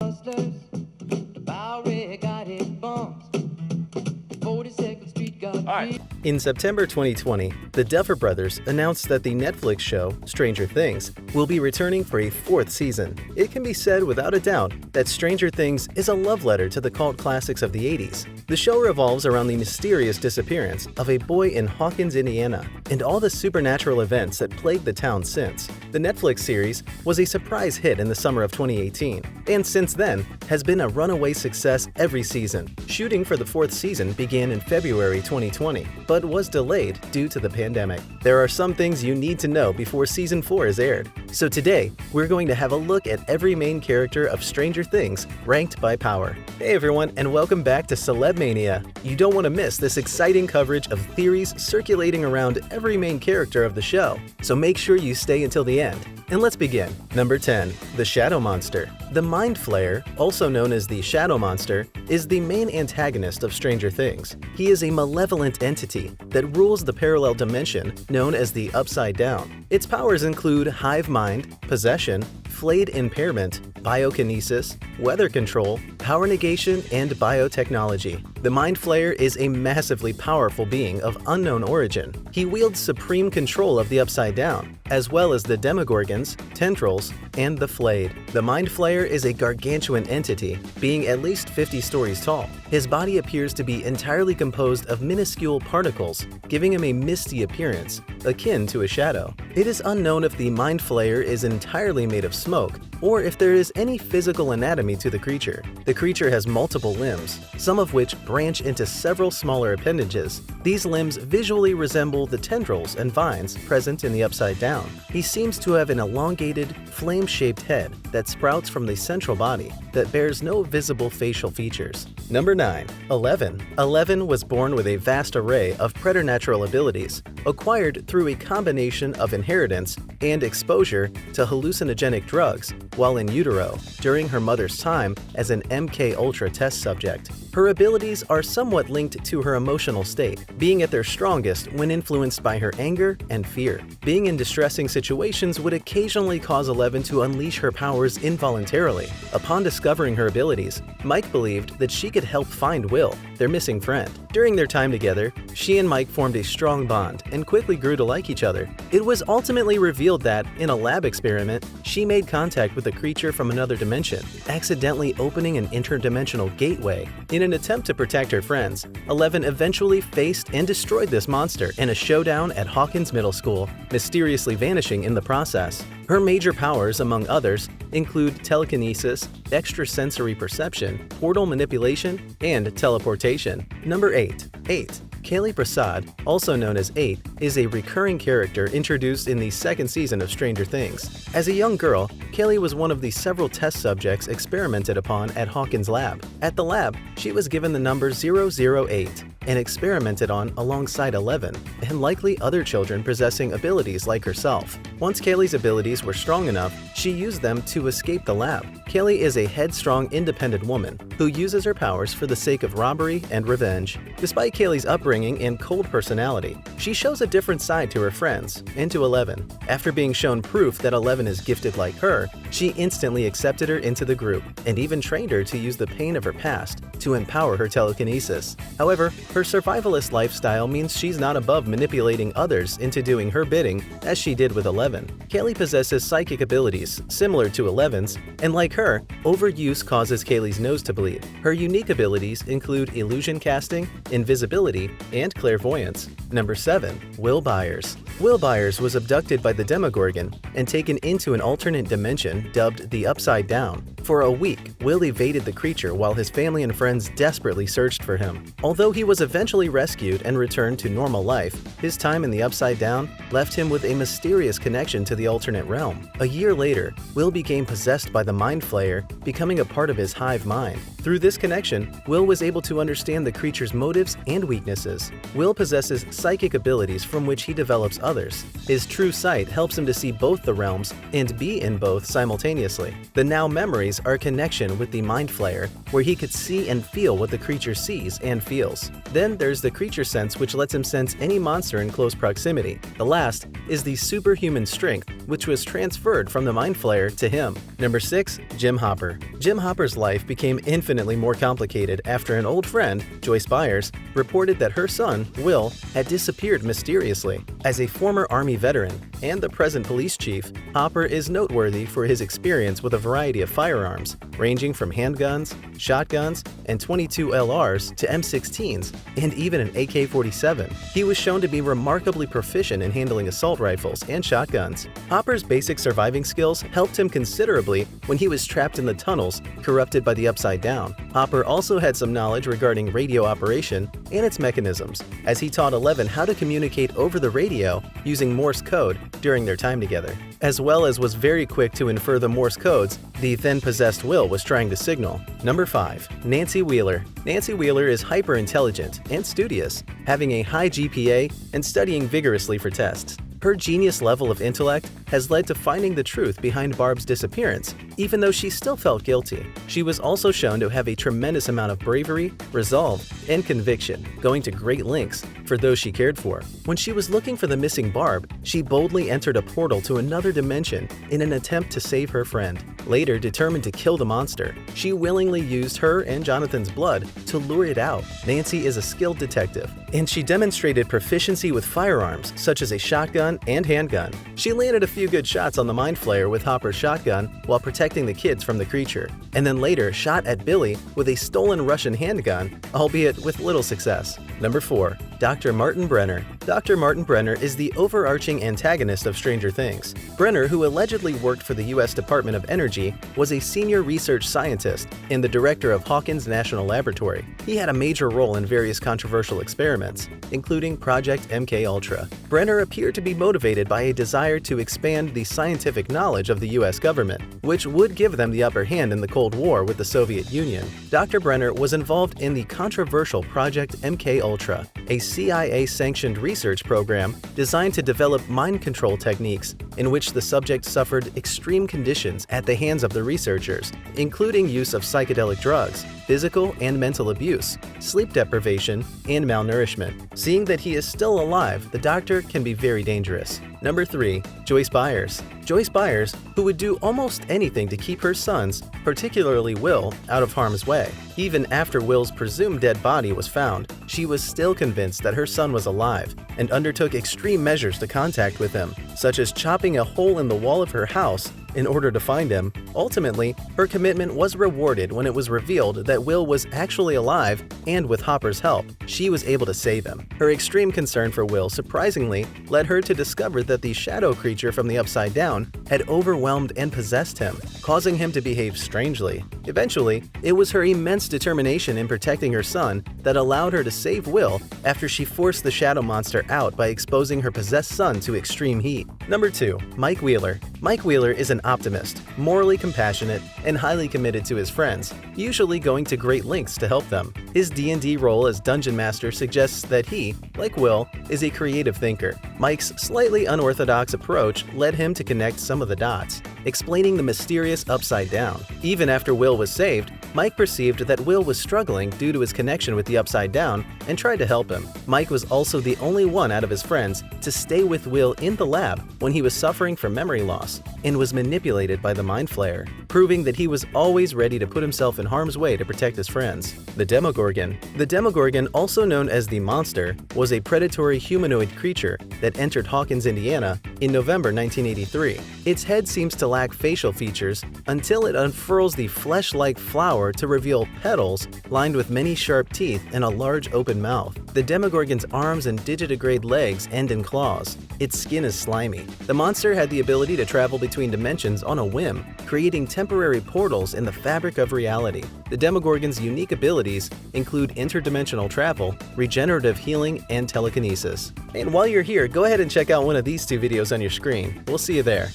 hustlers. Bowery got hit bumps. 42nd Street got beat. In September 2020, the Duffer Brothers announced that the Netflix show, Stranger Things, will be returning for a fourth season. It can be said without a doubt that Stranger Things is a love letter to the cult classics of the 80s. The show revolves around the mysterious disappearance of a boy in Hawkins, Indiana, and all the supernatural events that plagued the town since. The Netflix series was a surprise hit in the summer of 2018, and since then has been a runaway success every season. Shooting for the fourth season began in February 2020, but was delayed due to the pandemic. There are some things you need to know before season 4 is aired. So today, we're going to have a look at every main character of Stranger Things ranked by power. Hey everyone, and welcome back to Celeb Mania. You don't want to miss this exciting coverage of theories circulating around every main character of the show. So make sure you stay until the end. And let's begin. Number 10. The Shadow Monster. The Mind Flayer, also known as the Shadow Monster, is the main antagonist of Stranger Things. He is a malevolent entity that rules the parallel dimension known as the Upside Down. Its powers include hive mind, possession, flayed impairment, biokinesis, weather control, power negation, and biotechnology. The Mind Flayer is a massively powerful being of unknown origin. He wields supreme control of the Upside Down, as well as the Demogorgons, Tendrils, and the Flayed. The Mind Flayer is a gargantuan entity, being at least 50 stories tall. His body appears to be entirely composed of minuscule particles, giving him a misty appearance, akin to a shadow. It is unknown if the Mind Flayer is entirely made of smoke, or if there is any physical anatomy to the creature. The creature has multiple limbs, some of which branch into several smaller appendages. These limbs visually resemble the tendrils and vines present in the Upside Down. He seems to have an elongated, flame-shaped head that sprouts from the central body that bears no visible facial features. Number 9. Eleven. Eleven was born with a vast array of preternatural abilities, acquired through a combination of inheritance and exposure to hallucinogenic drugs while in utero during her mother's time as an MK Ultra test subject. Her abilities are somewhat linked to her emotional state, being at their strongest when influenced by her anger and fear. Being in distressing situations would occasionally cause Eleven to unleash her powers involuntarily. Upon discovering her abilities, Mike believed that she could help find Will, their missing friend. During their time together, she and Mike formed a strong bond and quickly grew to like each other. It was ultimately revealed that, in a lab experiment, she made contact with a creature from another dimension, accidentally opening an interdimensional gateway. In an attempt to protect her friends, Eleven eventually faced and destroyed this monster in a showdown at Hawkins Middle School, mysteriously vanishing in the process. Her major powers, among others, include telekinesis, extrasensory perception, portal manipulation, and teleportation. Number 8. 8. Kaylee Prasad, also known as 8, is a recurring character introduced in the second season of Stranger Things. As a young girl, Kaylee was one of the several test subjects experimented upon at Hawkins' lab. At the lab, she was given the number 008 and experimented on alongside 11, and likely other children possessing abilities like herself. Once Kaylee's abilities were strong enough, she used them to escape the lab. Kaylee is a headstrong, independent woman who uses her powers for the sake of robbery and revenge. Despite Kaylee's upbringing and cold personality, she shows a different side to her friends and to Eleven. After being shown proof that Eleven is gifted like her, she instantly accepted her into the group and even trained her to use the pain of her past to empower her telekinesis. However, her survivalist lifestyle means she's not above manipulating others into doing her bidding, as she did with Eleven. Kaylee possesses psychic abilities similar to Eleven's, and like her, overuse causes Kaylee's nose to bleed. Her unique abilities include illusion casting, invisibility, and clairvoyance. Number 7. Will Byers. Will Byers was abducted by the Demogorgon and taken into an alternate dimension dubbed the Upside Down. For a week, Will evaded the creature while his family and friends desperately searched for him. Although he was eventually rescued and returned to normal life, his time in the Upside Down left him with a mysterious connection to the alternate realm. A year later, Will became possessed by the Mind Flayer, becoming a part of his hive mind. Through this connection, Will was able to understand the creature's motives and weaknesses. Will possesses psychic abilities from which he develops others. His true sight helps him to see both the realms and be in both simultaneously. The now memories are a connection with the Mind Flayer, where he could see and feel what the creature sees and feels. Then there's the creature sense, which lets him sense any monster in close proximity. The last is the superhuman strength, which was transferred from the Mind Flayer to him. Number 6. Jim Hopper. Jim Hopper's life became infinitely more complicated after an old friend, Joyce Byers, reported that her son, Will, had disappeared mysteriously. As a former Army veteran and the present police chief, Hopper is noteworthy for his experience with a variety of firearms, ranging from handguns, shotguns, and .22 LRs to M16s, and even an AK-47. He was shown to be remarkably proficient in handling assault rifles and shotguns. Hopper's basic surviving skills helped him considerably when he was trapped in the tunnels corrupted by the Upside Down. Hopper also had some knowledge regarding radio operation and its mechanisms, as he taught 11 how to communicate over the radio using Morse code during their time together, as well as was very quick to infer the Morse codes the then-possessed Will was trying to signal. Number 5. Nancy Wheeler. Nancy Wheeler is hyper-intelligent and studious, having a high GPA and studying vigorously for tests. Her genius level of intellect has led to finding the truth behind Barb's disappearance, even though she still felt guilty. She was also shown to have a tremendous amount of bravery, resolve, and conviction, going to great lengths for those she cared for. When she was looking for the missing Barb, she boldly entered a portal to another dimension in an attempt to save her friend. Later determined to kill the monster, she willingly used her and Jonathan's blood to lure it out. Nancy is a skilled detective, and she demonstrated proficiency with firearms such as a shotgun and handgun. She landed a few good shots on the Mind Flayer with Hopper's shotgun while protecting the kids from the creature, and then later shot at Billy with a stolen Russian handgun, albeit with little success. Number 4. Dr. Martin Brenner. Dr. Martin Brenner is the overarching antagonist of Stranger Things. Brenner, who allegedly worked for the U.S. Department of Energy, was a senior research scientist and the director of Hawkins National Laboratory. He had a major role in various controversial experiments, including Project MKUltra. Brenner appeared to be motivated by a desire to expand the scientific knowledge of the U.S. government, which would give them the upper hand in the Cold War with the Soviet Union. Dr. Brenner was involved in the controversial Project MKUltra, a CIA-sanctioned research program designed to develop mind control techniques in which the subject suffered extreme conditions at the hands of the researchers, including use of psychedelic drugs, physical and mental abuse, sleep deprivation, and malnourishment. Seeing that he is still alive, the doctor can be very dangerous. Number 3. Joyce Byers. Joyce Byers, who would do almost anything to keep her sons, particularly Will, out of harm's way. Even after Will's presumed dead body was found, she was still convinced that her son was alive and undertook extreme measures to contact with him, such as chopping a hole in the wall of her house in order to find him. Ultimately, her commitment was rewarded when it was revealed that Will was actually alive, and with Hopper's help, she was able to save him. Her extreme concern for Will surprisingly led her to discover that the shadow creature from the Upside Down had overwhelmed and possessed him, causing him to behave strangely. Eventually, it was her immense determination in protecting her son that allowed her to save Will after she forced the shadow monster out by exposing her possessed son to extreme heat. Number 2. Mike Wheeler. Mike Wheeler is an optimist, morally compassionate, and highly committed to his friends, usually going to great lengths to help them. His D&D role as Dungeon Master suggests that he, like Will, is a creative thinker. Mike's slightly unorthodox approach led him to connect some of the dots, explaining the mysterious Upside Down. Even after Will was saved, Mike perceived that Will was struggling due to his connection with the Upside Down and tried to help him. Mike was also the only one out of his friends to stay with Will in the lab when he was suffering from memory loss and was manipulated by the Mind Flayer, proving that he was always ready to put himself in harm's way to protect his friends. The Demogorgon. The Demogorgon, also known as the Monster, was a predatory humanoid creature that entered Hawkins, Indiana in November 1983. Its head seems to lack facial features until it unfurls the flesh-like flower to reveal petals lined with many sharp teeth and a large open mouth. The Demogorgon's arms and digitigrade legs end in claws. Its skin is slimy. The monster had the ability to travel between dimensions on a whim, creating temporary portals in the fabric of reality. The Demogorgon's unique abilities include interdimensional travel, regenerative healing, and telekinesis. And while you're here, go ahead and check out one of these 2 videos on your screen. We'll see you there.